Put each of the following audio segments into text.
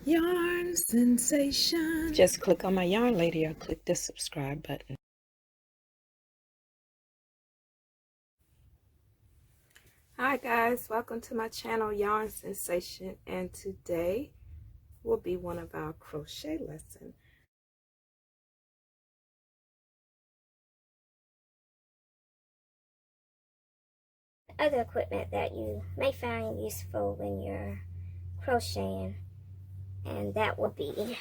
Yarn sensation. Just click on my yarn lady or click the subscribe button. Hi guys, welcome to my channel Yarn Sensation, and today will be one of our crochet lessons. Other equipment that you may find useful when you're crocheting, and that would be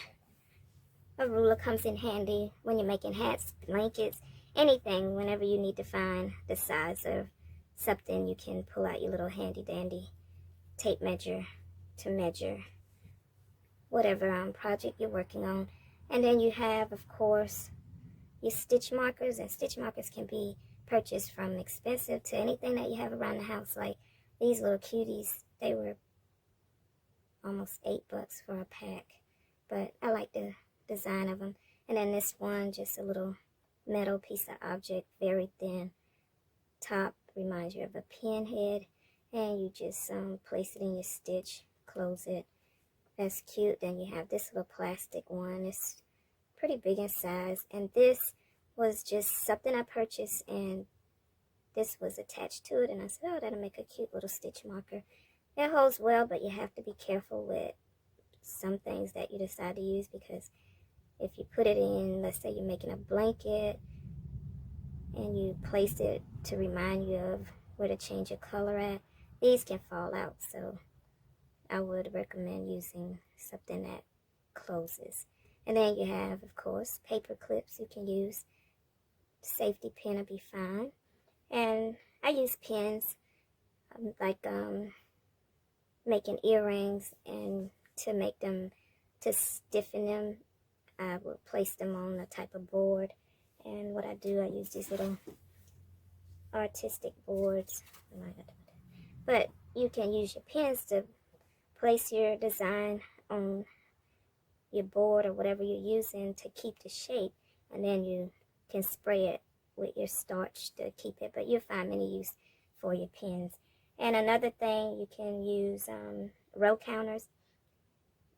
a ruler. Comes in handy when you're making hats, blankets, anything. Whenever you need to find the size of something, you can pull out your little handy dandy tape measure to measure whatever project you're working on. And then you have, of course, your stitch markers, and stitch markers can be purchased from expensive to anything that you have around the house. Like these little cuties, they were almost $8 for a pack, but I like the design of them. And then this one, just a little metal piece of object, very thin top, reminds you of a pin head, and you just place it in your stitch, close it. That's cute. Then you have this little plastic one. It's pretty big in size, and this was just something I purchased, and this was attached to it, and I said, oh, that'll make a cute little stitch marker. It holds well, but you have to be careful with some things that you decide to use, because if you put it in, let's say you're making a blanket and you place it to remind you of where to change your color at, these can fall out. So I would recommend using something that closes. And then you have, of course, paper clips you can use. Safety pin will be fine. And I use pins like making earrings, and to make them, to stiffen them, I will place them on a type of board. And what I do, I use these little artistic boards. But you can use your pins to place your design on your board or whatever you're using to keep the shape, and then you can spray it with your starch to keep it. But you'll find many use for your pins. And another thing, you can use row counters.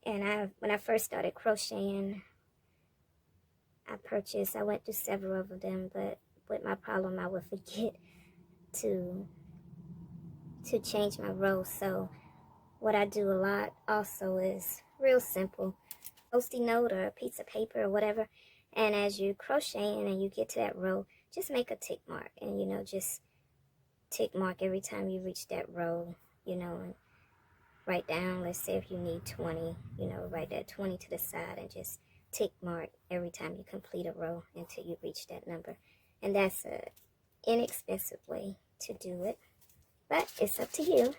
And when I first started crocheting, I went through several of them, but with my problem, I would forget to change my rows. So what I do a lot also is real simple. Post-it note or a piece of paper or whatever, and as you're crocheting and you get to that row, just make a tick mark, and just tick mark every time you reach that row, and write down, let's say if you need 20, write that 20 to the side, and just tick mark every time you complete a row until you reach that number. And that's an inexpensive way to do it, but it's up to you.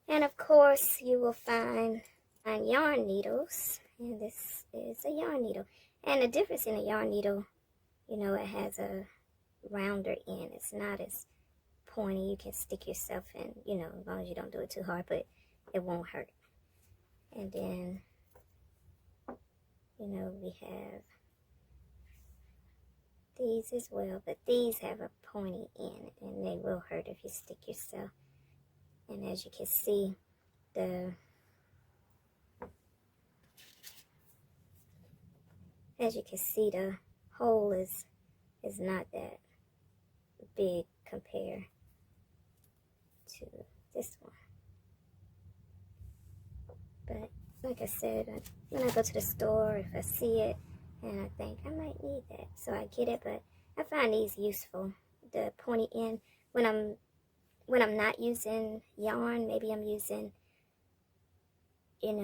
And of course, you will find yarn needles, and this is a yarn needle. And the difference in a yarn needle, it has a rounder end. It's not as pointy. You can stick yourself in, as long as you don't do it too hard, but it won't hurt. And then, we have these as well, but these have a pointy end, and they will hurt if you stick yourself. And as you can see, the hole is not that big compared to this one. But like I said, when I go to the store, if I see it and I think I might need that, so I get it. But I find these useful, the pointy end, when I'm not using yarn. Maybe I'm using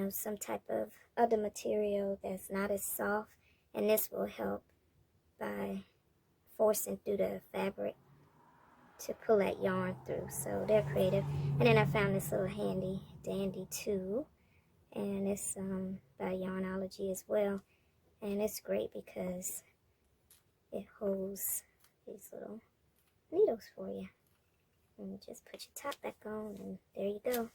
some type of other material that's not as soft, and this will help by forcing through the fabric to pull that yarn through. So they're creative. And then I found this little handy dandy tool, and it's by Yarnology as well, and it's great because it holds these little needles for you. And you just put your top back on, and there you go.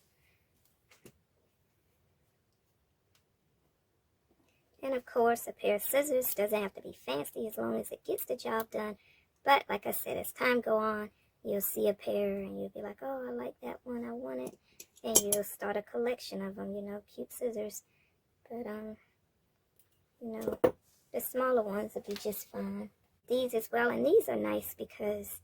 And of course, a pair of scissors. Doesn't have to be fancy as long as it gets the job done. But like I said, as time go on, you'll see a pair and you'll be like, oh, I like that one, I want it. And you'll start a collection of them, cute scissors. But, you know, the smaller ones will be just fine. These as well, and these are nice because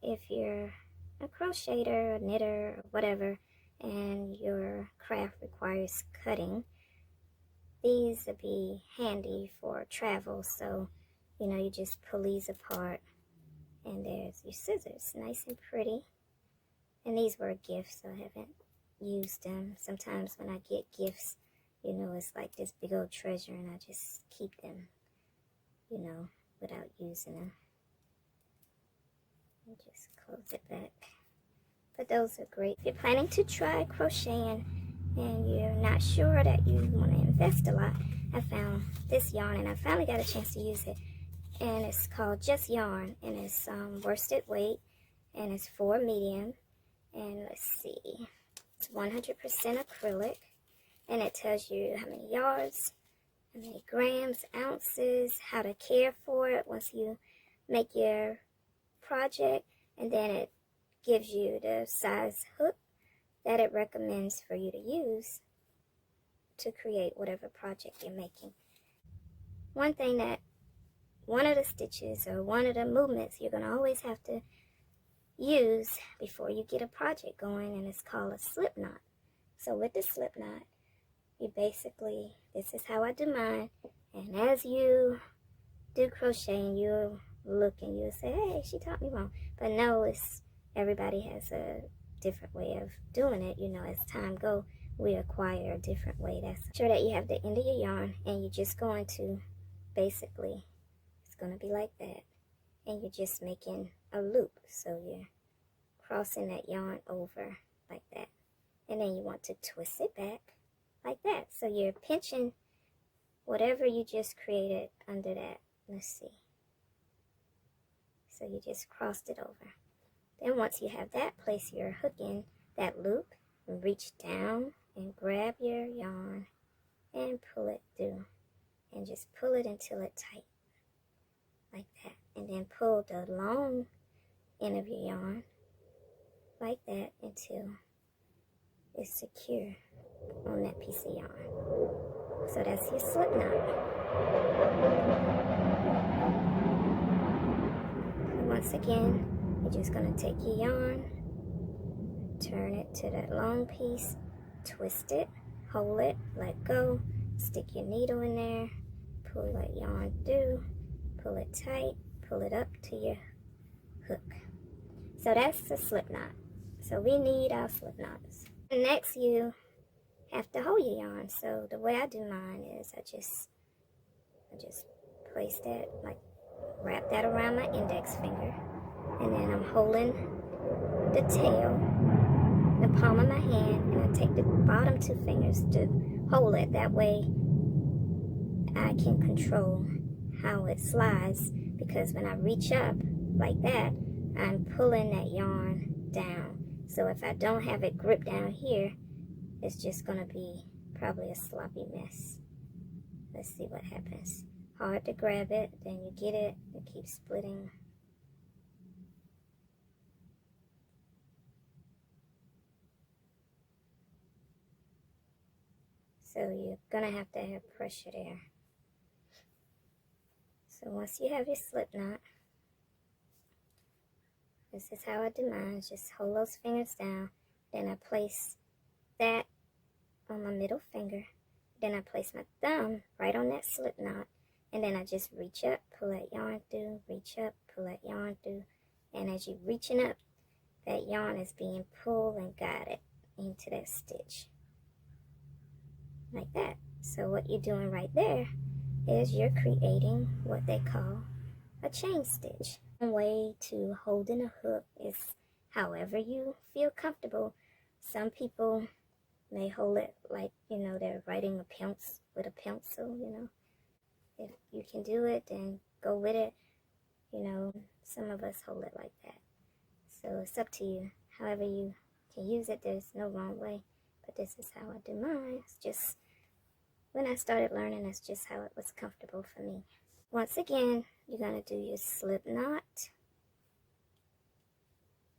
if you're a crocheter, a knitter, or whatever, and your craft requires cutting, these would be handy for travel. So, you know, you just pull these apart, and there's your scissors, nice and pretty. And these were a gift, so I haven't used them. Sometimes when I get gifts, you know, it's like this big old treasure, and I just keep them, you know, without using them. And just close it back. But those are great. If you're planning to try crocheting and you're not sure that you want to invest a lot, I found this yarn, and I finally got a chance to use it. And it's called Just Yarn, and it's worsted weight, and it's 4 medium. And let's see, it's 100% acrylic, and it tells you how many yards, how many grams, ounces, how to care for it once you make your project, and then it gives you the size hook that it recommends for you to use to create whatever project you're making. One thing that one of the stitches or one of the movements you're going to always have to use before you get a project going, and it's called a slip knot. So with the slip knot, you basically, this is how I do mine, and as you do crocheting, you'll look and you'll say, hey, she taught me wrong. But no, it's everybody has a different way of doing it. You know, as time goes, we acquire a different way. That's sure that you have the end of your yarn, and you're just going to basically, it's going to be like that, and you're just making a loop. So you're crossing that yarn over like that, and then you want to twist it back like that. So you're pinching whatever you just created under that. Let's see. So you just crossed it over. Then once you have that, place your hook in that loop and reach down and grab your yarn and pull it through, and just pull it until it's tight like that, and then pull the long end of your yarn like that until it's secure on that piece of yarn. So that's your slip knot. And once again, you're just going to take your yarn, turn it to that long piece, twist it, hold it, let go, stick your needle in there, pull that yarn through, pull it tight, pull it up to your hook. So that's the slip knot. So we need our slip knots. And next you have to hold your yarn. So the way I do mine is I just place that, like wrap that around my index finger, and then I'm holding the tail, the palm of my hand, and I take the bottom 2 fingers to hold it. That way I can control how it slides, because when I reach up like that, I'm pulling that yarn down. So if I don't have it gripped down here, it's just going to be probably a sloppy mess. Let's see what happens. Hard to grab it, then you get it, it keeps splitting. So you're going to have pressure there. So once you have your slip knot, this is how I do mine. Just hold those fingers down. Then I place that on my middle finger. Then I place my thumb right on that slip knot. And then I just reach up, pull that yarn through, reach up, pull that yarn through. And as you're reaching up, that yarn is being pulled and guided into that stitch. Like that. So what you're doing right there is you're creating what they call a chain stitch. One way to holding a hook is however you feel comfortable. Some people may hold it like, you know, they're writing a pencil with a pencil, you know. If you can do it, then go with it. You know, some of us hold it like that. So it's up to you. However you can use it, there's no wrong way. But this is how I do mine. It's just, when I started learning, that's just how it was comfortable for me. Once again, you're going to do your slip knot.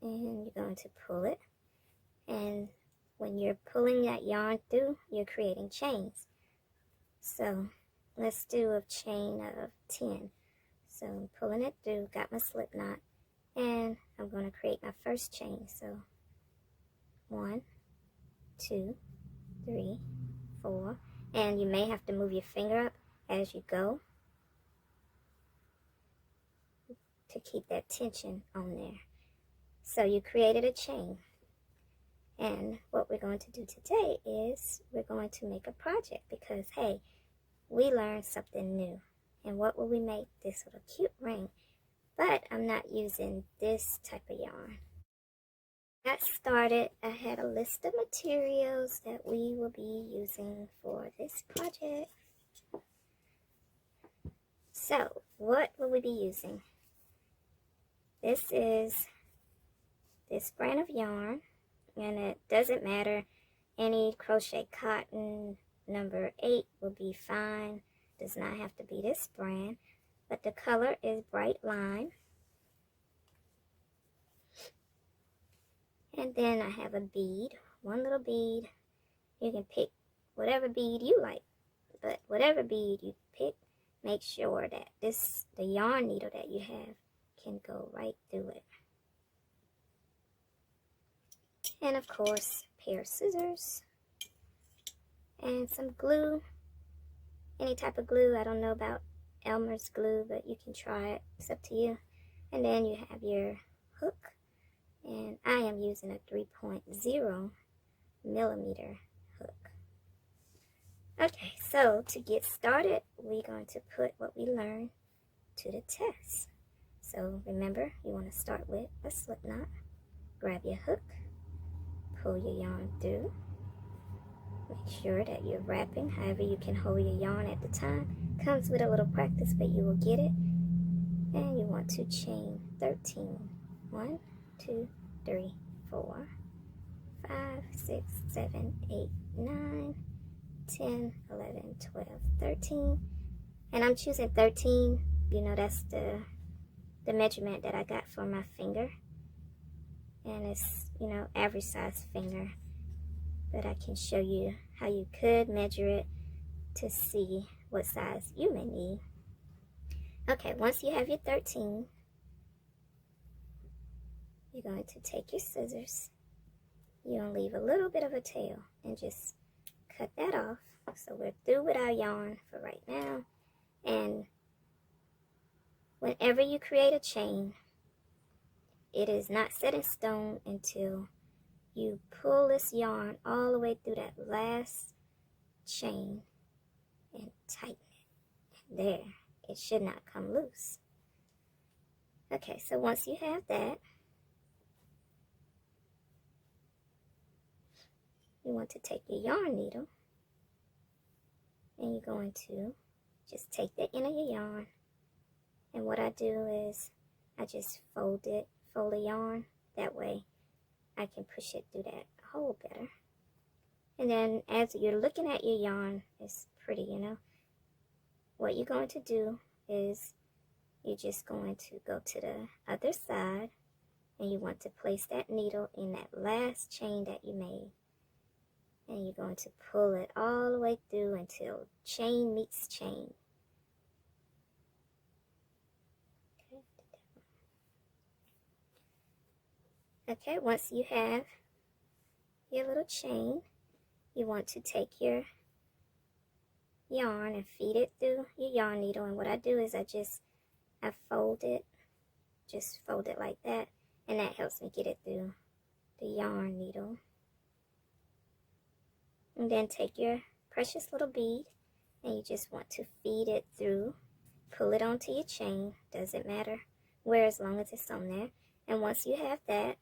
And you're going to pull it. And when you're pulling that yarn through, you're creating chains. So let's do a chain of 10. So I'm pulling it through, got my slip knot, and I'm going to create my first chain. So 1, 2, 3, 4, and you may have to move your finger up as you go to keep that tension on there. So you created a chain, and what we're going to do today is we're going to make a project, because hey, we learned something new. And what will we make? This little cute ring, but I'm not using this type of yarn. Got started, I had a list of materials that we will be using for this project. So what will we be using? This is this brand of yarn, and it doesn't matter, any crochet cotton number 8 will be fine. Does not have to be this brand, but the color is bright lime. And then I have a bead, one little bead. You can pick whatever bead you like, but whatever bead you pick, make sure that the yarn needle that you have can go right through it. And of course, a pair of scissors and some glue, any type of glue. I don't know about Elmer's glue, but you can try it, it's up to you. And then you have your hook, and I am using a 3.0 millimeter hook. Okay, so to get started, we're going to put what we learned to the test. So remember, you want to start with a slip knot, grab your hook, pull your yarn through, make sure that you're wrapping however you can hold your yarn at the time. Comes with a little practice, but you will get it. And you want to chain 13. 1, 2, 3, 4, 5, 6, 7, 8, 9, 10, 11, 12, 13. And I'm choosing 13. You know, that's the measurement that I got for my finger. And it's, you know, average size finger. But I can show you how you could measure it to see what size you may need. Okay, once you have your 13, you're going to take your scissors. You're going to leave a little bit of a tail and just cut that off. So we're through with our yarn for right now. And whenever you create a chain, it is not set in stone until you pull this yarn all the way through that last chain and tighten it. There, it should not come loose. Okay, so once you have that, you want to take your yarn needle, and you're going to just take the end of your yarn, and what I do is I just fold the yarn. That way I can push it through that hole better. And then as you're looking at your yarn, it's pretty, you know. What you're going to do is you're just going to go to the other side, and you want to place that needle in that last chain that you made. And you're going to pull it all the way through until chain meets chain. Okay, once you have your little chain, you want to take your yarn and feed it through your yarn needle. And what I do is I fold it, just fold it like that, and that helps me get it through the yarn needle. And then take your precious little bead, and you just want to feed it through, pull it onto your chain, doesn't matter where, as long as it's on there. And once you have that,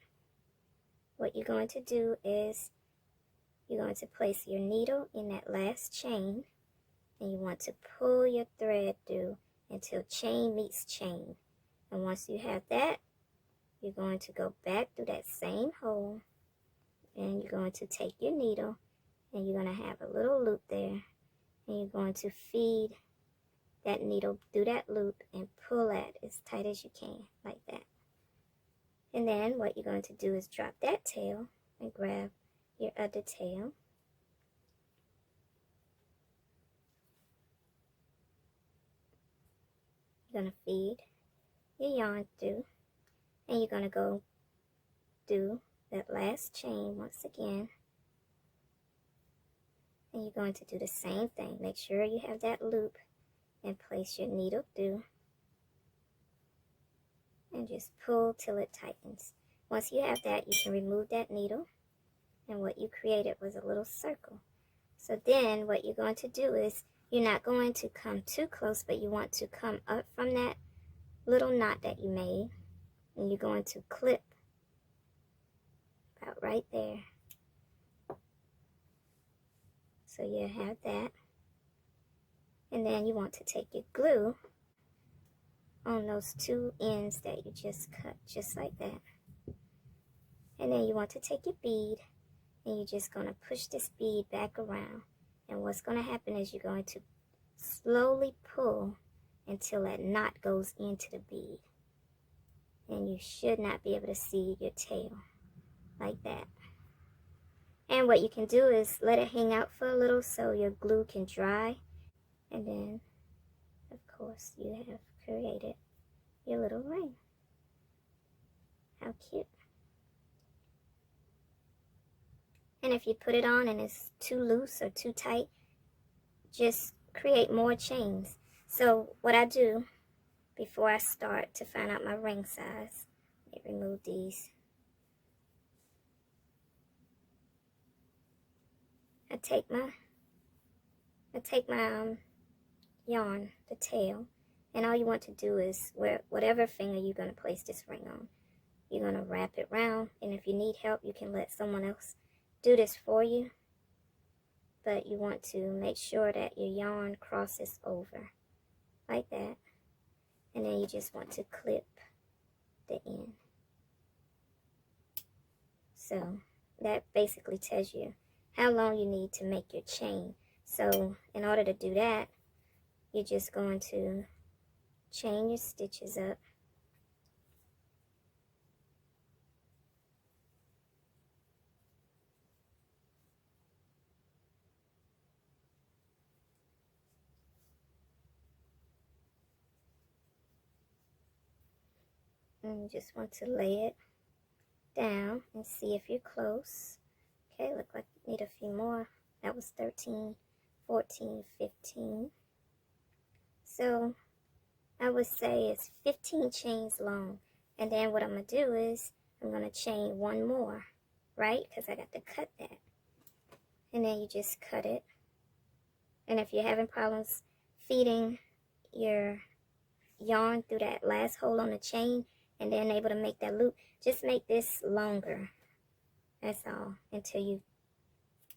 what you're going to do is you're going to place your needle in that last chain, and you want to pull your thread through until chain meets chain. And once you have that, you're going to go back through that same hole, and you're going to take your needle, and you're going to have a little loop there, and you're going to feed that needle through that loop and pull it as tight as you can, like that. And then what you're going to do is drop that tail and grab your other tail. You're going to feed your yarn through, and you're going to go do that last chain once again, and you're going to do the same thing. Make sure you have that loop and place your needle through and just pull till it tightens. Once you have that, you can remove that needle, and what you created was a little circle. So then what you're going to do is, you're not going to come too close, but you want to come up from that little knot that you made, and you're going to clip about right there. So you have that, and then you want to take your glue on those two ends that you just cut, just like that. And then you want to take your bead, and you're just going to push this bead back around, and what's going to happen is you're going to slowly pull until that knot goes into the bead, and you should not be able to see your tail like that. And what you can do is let it hang out for a little so your glue can dry, and then of course you have created your little ring. How cute. And if you put it on and it's too loose or too tight, just create more chains. So what I do before I start to find out my ring size, let me remove these. I take my yarn, the tail, and all you want to do is, whatever finger you're going to place this ring on, you're going to wrap it round, and if you need help, you can let someone else do this for you, but you want to make sure that your yarn crosses over like that, and then you just want to clip the end. So that basically tells you how long you need to make your chain. So in order to do that, you're just going to chain your stitches up. And you just want to lay it down and see if you're close. Okay, look like you need a few more. That was 13, 14, 15. So I would say it's 15 chains long. And then what I'm going to do is I'm going to chain one more, right? Because I got to cut that. And then you just cut it. And if you're having problems feeding your yarn through that last hole on the chain and then able to make that loop, just make this longer. That's all, until you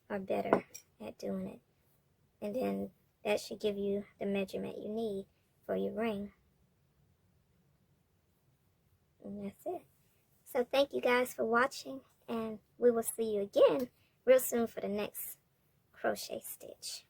are better at doing it. And then that should give you the measurement you need for your ring. And that's it. So thank you guys for watching, and we will see you again real soon for the next crochet stitch.